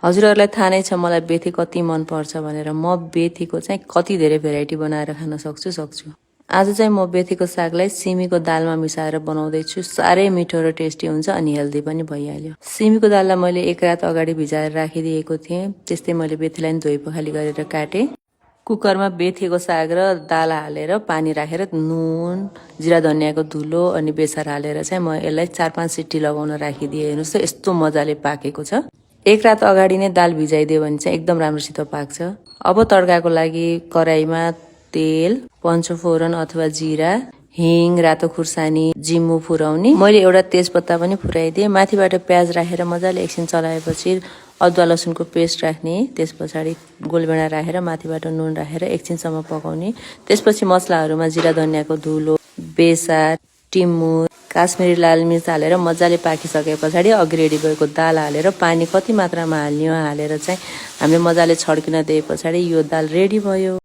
हजुरहरूलाई थाहा नै छ मलाई बेथी कति मन पर्छ भनेर। म बेथीको चाहिँ कति धेरै भेराइटी बनाएर खान सक्छु। आज चाहिँ म बेथीको सागलाई सिमीको दालमा मिसाएर बनाउँदैछु। साह्रै मिठो र टेस्टी हुन्छ अनि हेल्दी पनि भइहाल्यो। सिमीको दाललाई मैले एक रात अगाडि भिजाएर राखिदिएको थिएँ। त्यस्तै मैले बेथीलाई धोइ पखाली गरेर काटेँ। कुकरमा बेथीको साग र दाल हालेर पानी राखेर नुन, जिरा धनियाँको धुलो अनि बेसार हालेर चाहिँ म यसलाई 4-5 सिटी लगाउन राखिदिएँ। हेर्नुहोस् त यस्तो मजाले पाकेको छ। एक रात अगाडि नै दाल भिजाइदियो भने चाहिँ एकदम राम्रोसित पाक्छ। अब तड्काको लागि कराईमा तेल, पञ्चफोरन अथवा जिरा, हिङ, रातो खुर्सानी, जिम्मु फुराउनी, मैले एउटा तेजपत्ता पनि फुराइदिएँ। माथिबाट प्याज राखेर मजाले एकछिन चलाएपछि अदुवा लसुनको पेस्ट राख्ने, त्यस पछाडि गोलभेडा राखेर माथिबाट नुन राखेर एकछिनसम्म पकाउने। त्यसपछि मसलाहरूमा जिरा धनियाँको धुलो, बेसार, टिमुर, काश्मिरी लाल मिर्च हालेर मजाले पाकिसके पछाडि अघि रेडी भएको दाल हालेर पानी कति मात्रामा हाल्ने हालेर चाहिँ हामीले मजाले छड्किन दिए पछाडि यो दाल रेडी भयो।